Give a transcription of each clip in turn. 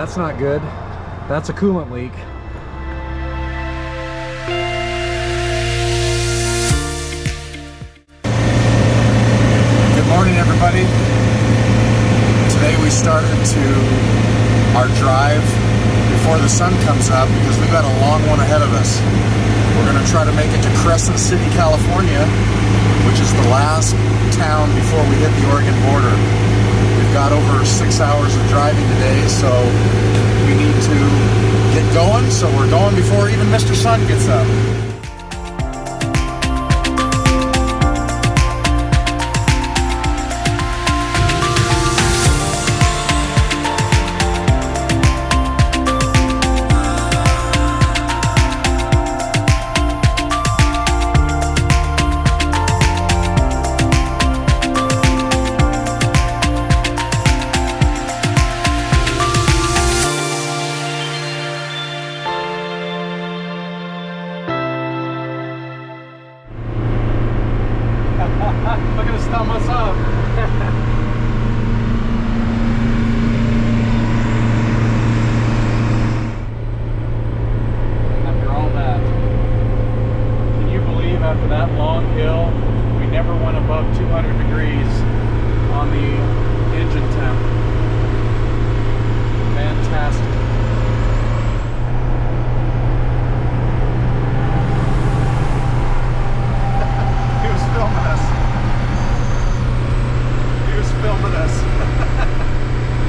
That's not good. That's a coolant leak. Good morning, everybody. Today we started our drive before the sun comes up because we've got a long one ahead of us. We're going to try to make it to Crescent City, California, which is the last town before we hit the Oregon border. We've got over 6 hours of driving today, so we need to get going. So we're going before even Mr. Sun gets up. Look at us thumb us up. After all that, can you believe after that long hill, we never went above 200 degrees on the engine temp? Fantastic. Filming us.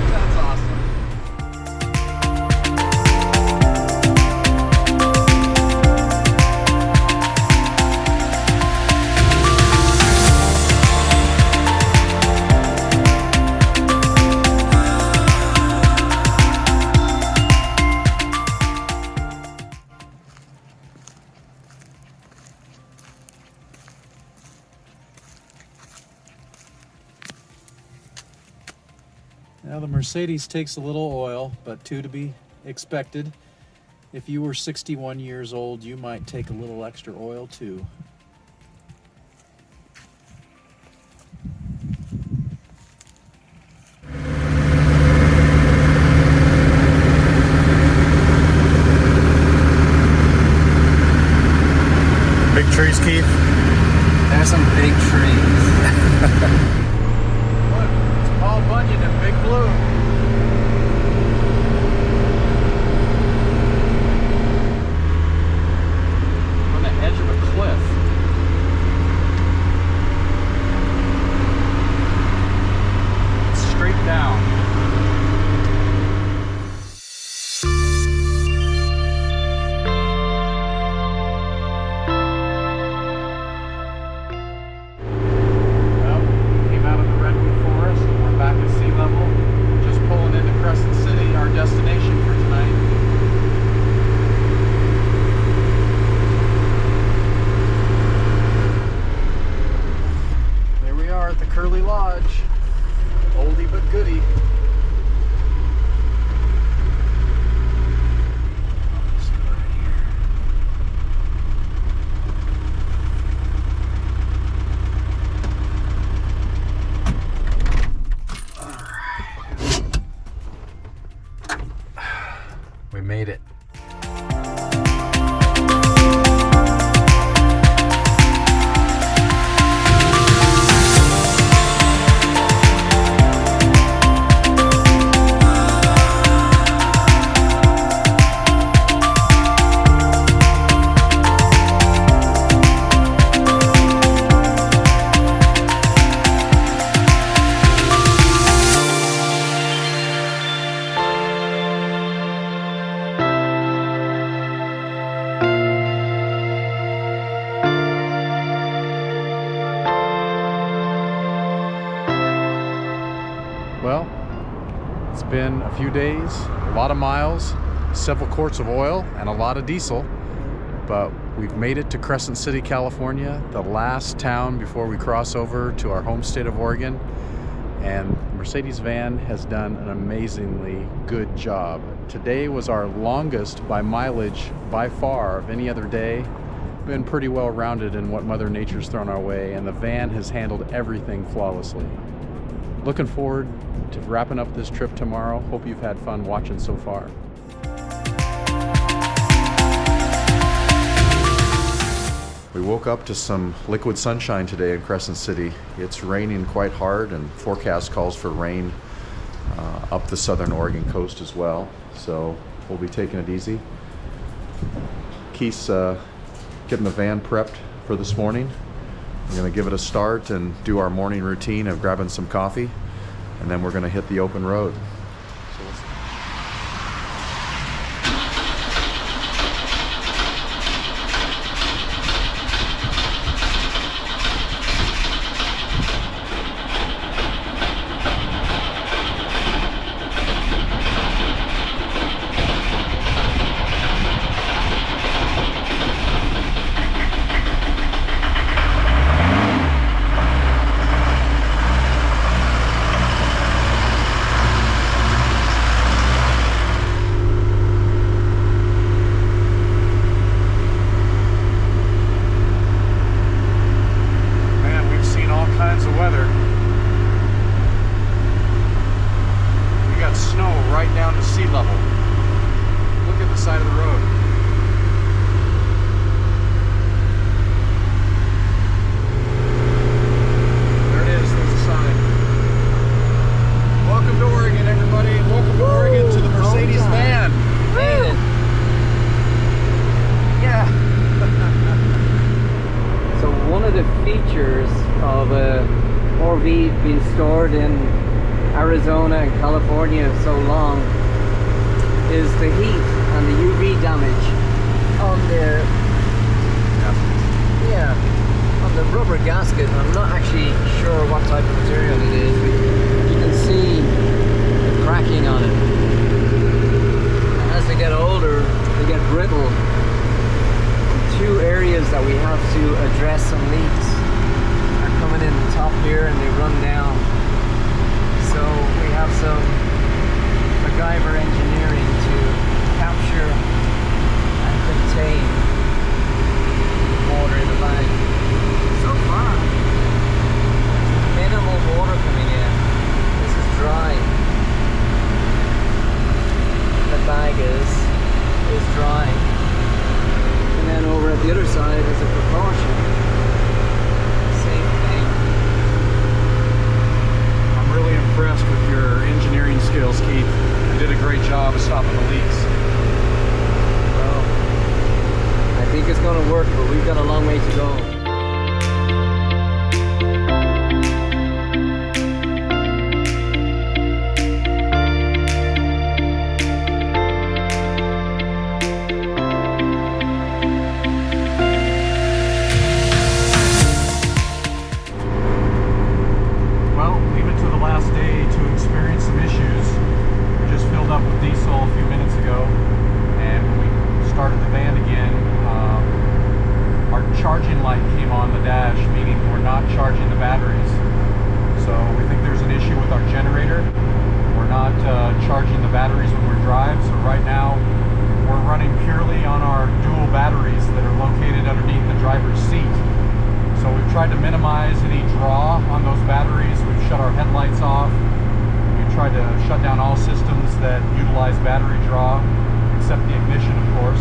That's awesome. Now the Mercedes takes a little oil, but to be expected. If you were 61 years old, you might take a little extra oil too. Big trees, Keith? There's some big trees. Paul Bunyan in Big Blue. On the edge of a cliff. It's straight down. Crescent City, our destination for tonight. There we are at the Curly Lodge. Oldie but goodie. We made it. Well, it's been a few days, a lot of miles, several quarts of oil, and a lot of diesel, but we've made it to Crescent City, California, the last town before we cross over to our home state of Oregon, and Mercedes van has done an amazingly good job. Today was our longest by mileage by far of any other day. Been pretty well rounded in what Mother Nature's thrown our way, and the van has handled everything flawlessly. Looking forward wrapping up this trip tomorrow. Hope you've had fun watching so far. We woke up to some liquid sunshine today in Crescent City. It's raining quite hard, and forecast calls for rain up the southern Oregon coast as well. So we'll be taking it easy. Keith's getting the van prepped for this morning. We're going to give it a start and do our morning routine of grabbing some coffee, and then we're going to hit the open road. Been stored in Arizona and California so long is the heat and the UV damage on the on the rubber gasket. I'm not actually sure what type of material it is, but you can see the cracking on it. As they get older, they get brittle. Two areas that we have to address some leaks coming in the top here, and they run down. So we have some MacGyver engineering to capture and contain the water in the bag. So far, minimal water coming in. This is dry. The bag is dry. And then over at the other side, as a precaution, really impressed with your engineering skills, Keith. You did a great job of stopping the leaks. Well, I think it's going to work, but we've got a long way to go. Tried to minimize any draw on those batteries. We've shut our headlights off. We've tried to shut down all systems that utilize battery draw, except the ignition, of course.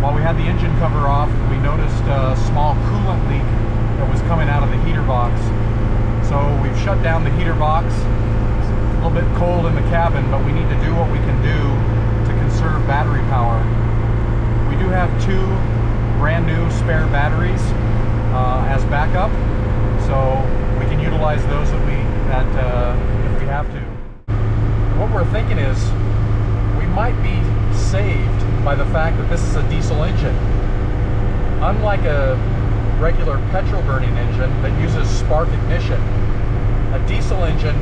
While we had the engine cover off, we noticed a small coolant leak that was coming out of the heater box. So we've shut down the heater box. It's a little bit cold in the cabin, but we need to do what we can do to conserve battery power. We do have two brand new spare batteries as backup, so we can utilize those if we have to. What we're thinking is we might be saved by the fact that this is a diesel engine. Unlike a regular petrol burning engine that uses spark ignition, a diesel engine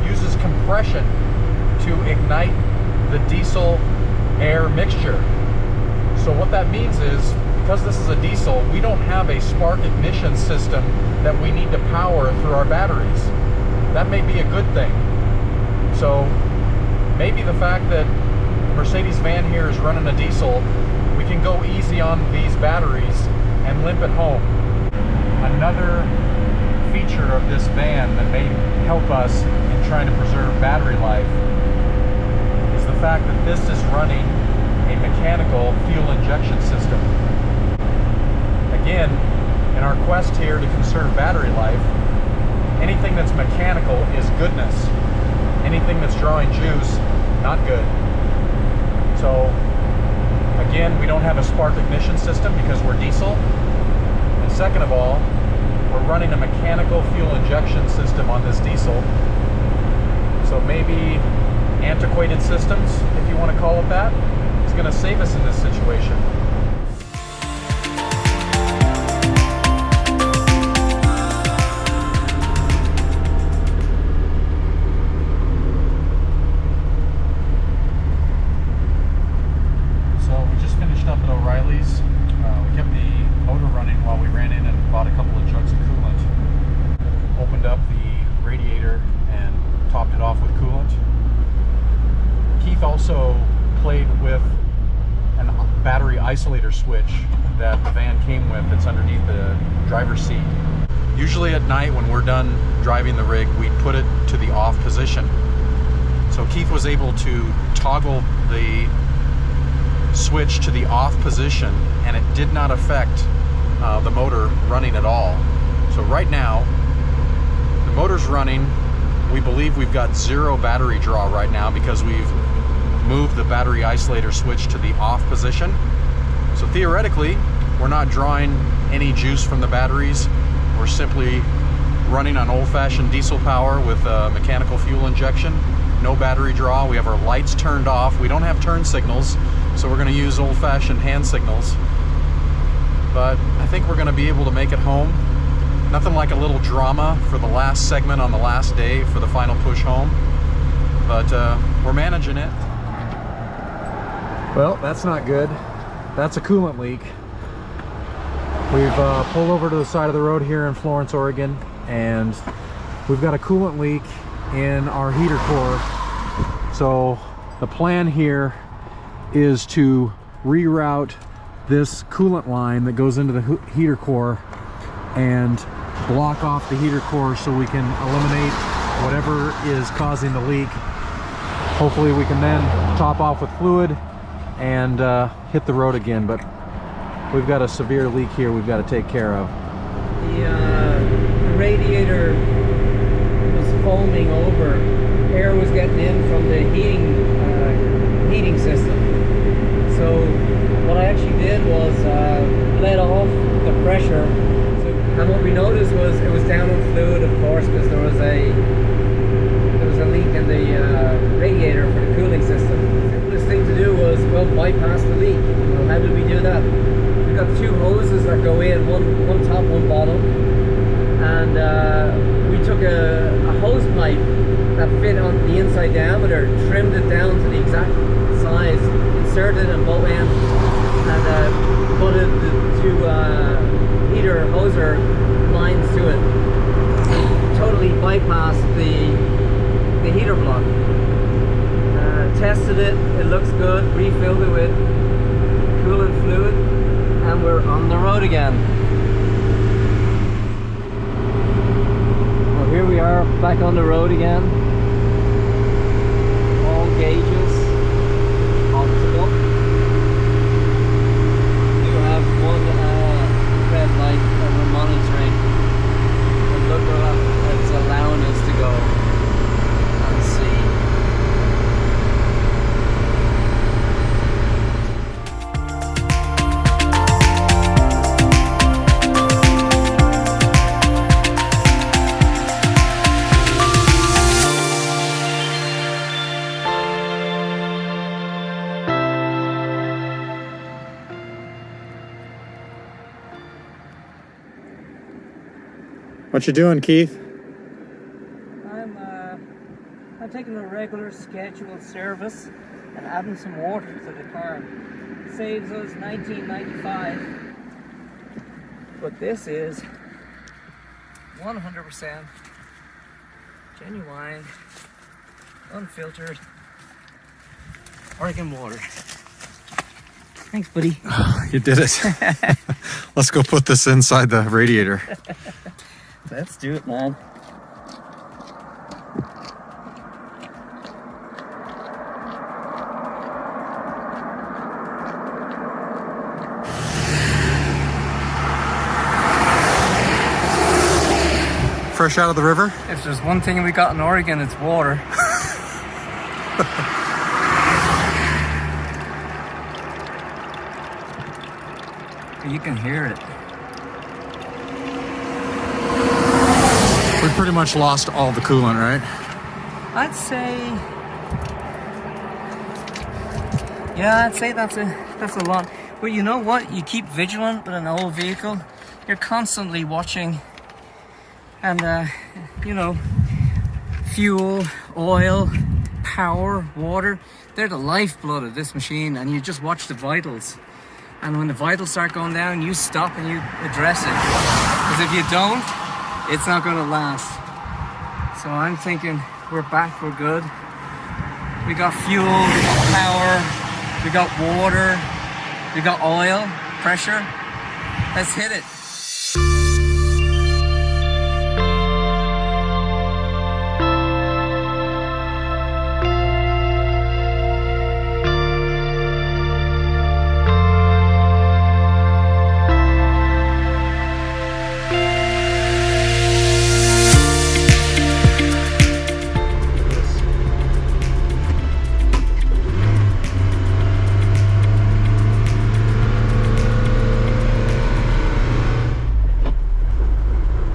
uses compression to ignite the diesel air mixture. So what that means is, because this is a diesel, we don't have a spark ignition system that we need to power through our batteries. That may be a good thing. So maybe the fact that Mercedes van here is running a diesel, we can go easy on these batteries and limp it home. Another feature of this van that may help us in trying to preserve battery life is the fact that this is running a mechanical fuel injection system. Again, in our quest here to conserve battery life, anything that's mechanical is goodness. Anything that's drawing juice, not good. So again, we don't have a spark ignition system because we're diesel. And second of all, we're running a mechanical fuel injection system on this diesel. So maybe antiquated systems, if you want to call it that, is going to save us in this situation. We kept the motor running while we ran in and bought a couple of jugs of coolant. Opened up the radiator and topped it off with coolant. Keith also played with a battery isolator switch that the van came with that's underneath the driver's seat. Usually at night when we're done driving the rig, we put it to the off position. So Keith was able to toggle the switch to the off position, and it did not affect the motor running at all. So right now the motor's running. We believe we've got 0 battery draw right now because we've moved the battery isolator switch to the off position. So theoretically we're not drawing any juice from the batteries. We're simply running on old-fashioned diesel power with mechanical fuel injection. No battery draw. We have our lights turned off. We don't have turn signals, so we're going to use old-fashioned hand signals. But I think we're going to be able to make it home. Nothing like a little drama for the last segment on the last day for the final push home. But we're managing it. Well, that's not good. That's a coolant leak. We've pulled over to the side of the road here in Florence, Oregon, and we've got a coolant leak in our heater core. So the plan here is to reroute this coolant line that goes into the heater core and block off the heater core so we can eliminate whatever is causing the leak. Hopefully we can then top off with fluid and hit the road again, but we've got a severe leak here we've got to take care of. The radiator was foaming over. Air was getting in from the heating system. So what I actually did was let off the pressure. And what we noticed was it was down on fluid, of course, because there was a leak in the radiator for the cooling system. The simplest thing to do was, well, bypass the leak. Well, how did we do that? We've got 2 hoses that go in, one top, one bottom, and we took a hose pipe that fit on the inside diameter, trimmed it down to the exact size, inserted a bolt end, and putted the 2 heater hoser lines to it. Totally bypassed the heater block. Tested it, it looks good, refilled it with coolant fluid, and we're on the road again. Well, here we are back on the road again. All gauges optimal. We do have one red light that we're monitoring, but look where it's allowing us to go and see. What you doing, Keith? I'm taking a regular scheduled service and adding some water to the car. It saves us $19.95. But this is 100% genuine, unfiltered Oregon water. Thanks, buddy. You did it. Let's go put this inside the radiator. Let's do it, man. fresh out of the river? If there's one thing we got in Oregon, it's water. You can hear it. We pretty much lost all the coolant, right? I'd say, yeah, I'd say that's a lot. But you know what? You keep vigilant with an old vehicle. You're constantly watching, and you know, fuel, oil, power, water. They're the lifeblood of this machine, and you just watch the vitals. And when the vitals start going down, you stop and you address it. Because if you don't, it's not going to last. So I'm thinking we're back, we're good. We got fuel, we got power, we got water, we got oil, pressure. Let's hit it.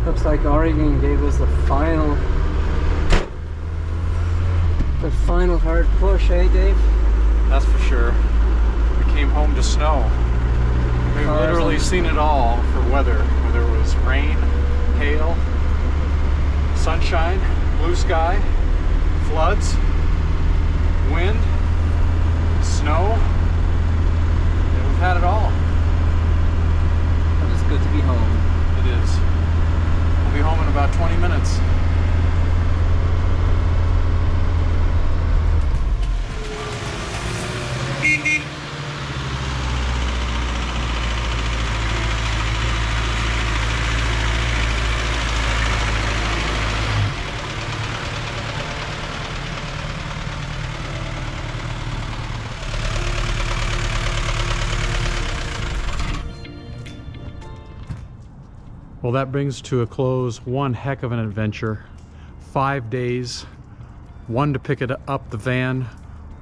Looks like Oregon gave us the final hard push, eh, Dave? That's for sure. We came home to snow. We've literally seen it all for weather. Whether it was rain, hail, sunshine, blue sky, floods, wind, snow. Yeah, we've had it all. But it's good to be home. It is. We'll be home in about 20 minutes. Well, that brings to a close one heck of an adventure. 5 days, one to pick it up the van,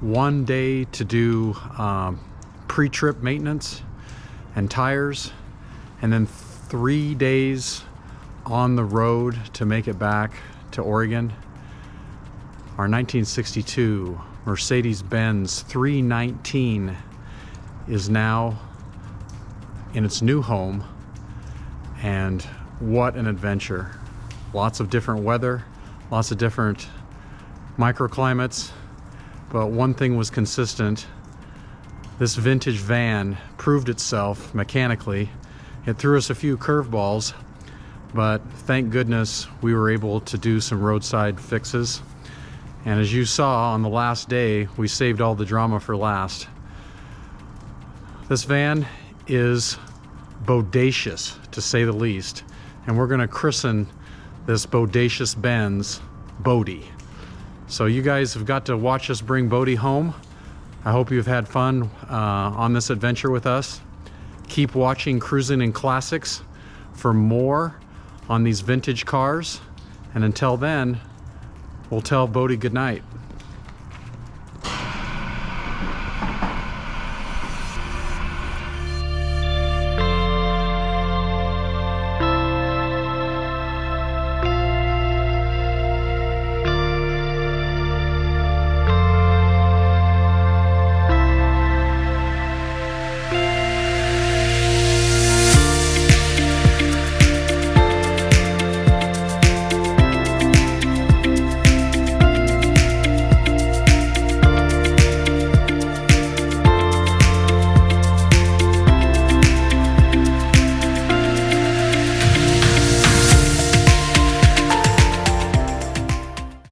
1 day to do pre-trip maintenance and tires, and then 3 days on the road to make it back to Oregon. Our 1962 Mercedes-Benz 319 is now in its new home. And what an adventure. Lots of different weather, lots of different microclimates, but one thing was consistent. This vintage van proved itself mechanically. It threw us a few curveballs, but thank goodness we were able to do some roadside fixes. And as you saw on the last day, we saved all the drama for last. This van is bodacious, to say the least, and we're going to christen this bodacious Benz Bodie. So you guys have got to watch us bring Bodie home. I hope you've had fun on this adventure with us. Keep watching Cruising in Classics for more on these vintage cars, and until then, we'll tell Bodie goodnight.